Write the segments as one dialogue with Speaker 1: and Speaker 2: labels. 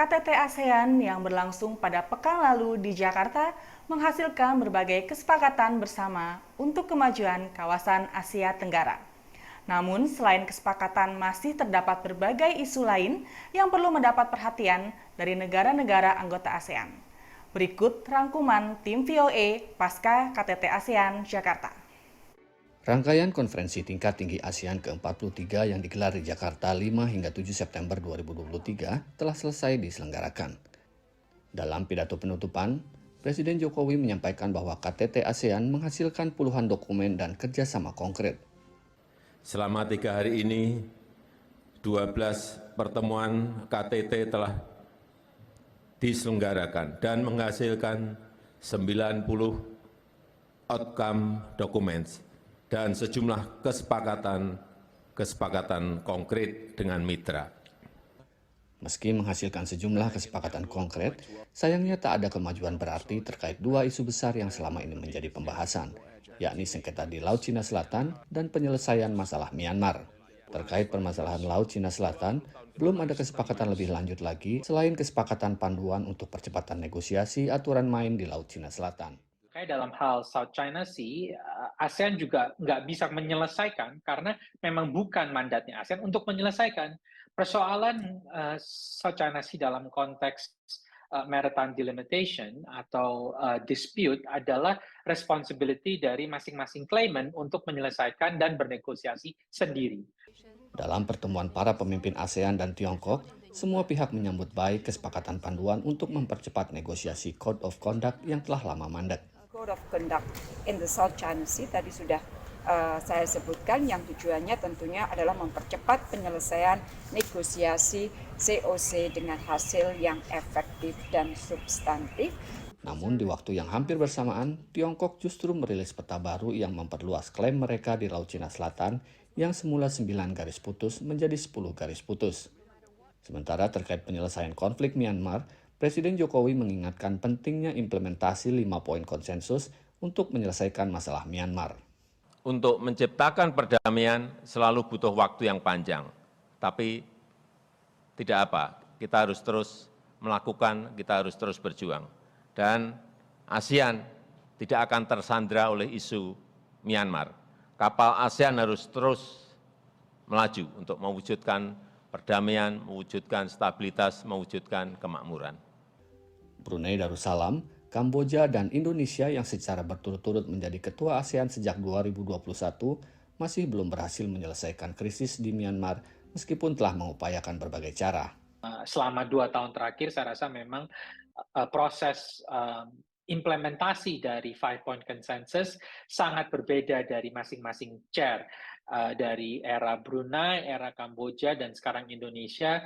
Speaker 1: KTT ASEAN yang berlangsung pada pekan lalu di Jakarta menghasilkan berbagai kesepakatan bersama untuk kemajuan kawasan Asia Tenggara. Namun, selain kesepakatan masih terdapat berbagai isu lain yang perlu mendapat perhatian dari negara-negara anggota ASEAN. Berikut rangkuman tim VOA pasca KTT ASEAN Jakarta.
Speaker 2: Rangkaian konferensi tingkat tinggi ASEAN ke-43 yang digelar di Jakarta 5 hingga 7 September 2023 telah selesai diselenggarakan. Dalam pidato penutupan, Presiden Jokowi menyampaikan bahwa KTT ASEAN menghasilkan puluhan dokumen dan kerjasama konkret.
Speaker 3: Selama 3 hari ini, 12 pertemuan KTT telah diselenggarakan dan menghasilkan 90 outcome documents dan sejumlah kesepakatan konkret dengan mitra.
Speaker 2: Meski menghasilkan sejumlah kesepakatan konkret, sayangnya tak ada kemajuan berarti terkait dua isu besar yang selama ini menjadi pembahasan, yakni sengketa di Laut Cina Selatan dan penyelesaian masalah Myanmar. Terkait permasalahan Laut Cina Selatan, belum ada kesepakatan lebih lanjut lagi selain kesepakatan panduan untuk percepatan negosiasi aturan main di Laut Cina Selatan.
Speaker 4: Kayak dalam hal South China Sea, ASEAN juga nggak bisa menyelesaikan karena memang bukan mandatnya ASEAN untuk menyelesaikan. Persoalan South China Sea dalam konteks maritime delimitation atau dispute adalah responsibility dari masing-masing claimant untuk menyelesaikan dan bernegosiasi sendiri.
Speaker 2: Dalam pertemuan para pemimpin ASEAN dan Tiongkok, semua pihak menyambut baik kesepakatan panduan untuk mempercepat negosiasi Code of Conduct yang telah lama mandek.
Speaker 5: Code of Conduct in the South China Sea tadi sudah saya sebutkan, yang tujuannya tentunya adalah mempercepat penyelesaian negosiasi COC dengan hasil yang efektif dan substantif.
Speaker 2: Namun di waktu yang hampir bersamaan, Tiongkok justru merilis peta baru yang memperluas klaim mereka di Laut Cina Selatan yang semula 9 garis putus menjadi 10 garis putus. Sementara terkait penyelesaian konflik Myanmar, Presiden Jokowi mengingatkan pentingnya implementasi 5 poin konsensus untuk menyelesaikan masalah Myanmar.
Speaker 3: Untuk menciptakan perdamaian selalu butuh waktu yang panjang, tapi tidak apa, kita harus terus melakukan, kita harus terus berjuang. Dan ASEAN tidak akan tersandra oleh isu Myanmar. Kapal ASEAN harus terus melaju untuk mewujudkan perdamaian, mewujudkan stabilitas, mewujudkan kemakmuran.
Speaker 2: Brunei Darussalam, Kamboja, dan Indonesia yang secara berturut-turut menjadi ketua ASEAN sejak 2021 masih belum berhasil menyelesaikan krisis di Myanmar meskipun telah mengupayakan berbagai cara.
Speaker 4: Selama 2 tahun terakhir saya rasa memang proses implementasi dari 5 point consensus sangat berbeda dari masing-masing chair. Dari era Brunei, era Kamboja, dan sekarang Indonesia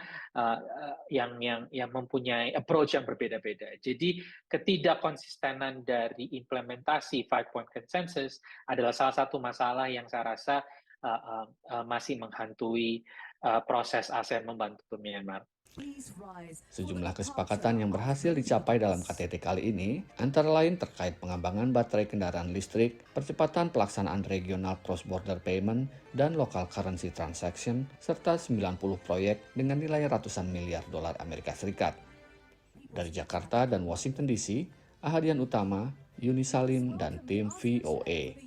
Speaker 4: yang mempunyai approach yang berbeda-beda. Jadi ketidakkonsistenan dari implementasi 5 point consensus adalah salah satu masalah yang saya rasa masih menghantui proses ASEAN membantu Myanmar.
Speaker 2: Sejumlah kesepakatan yang berhasil dicapai dalam KTT kali ini antara lain terkait pengembangan baterai kendaraan listrik, percepatan pelaksanaan regional cross-border payment dan local currency transaction, serta 90 proyek dengan nilai ratusan miliar dolar Amerika Serikat. Dari Jakarta dan Washington DC, Ahadian Utama, Yuni Salim, dan tim VOA.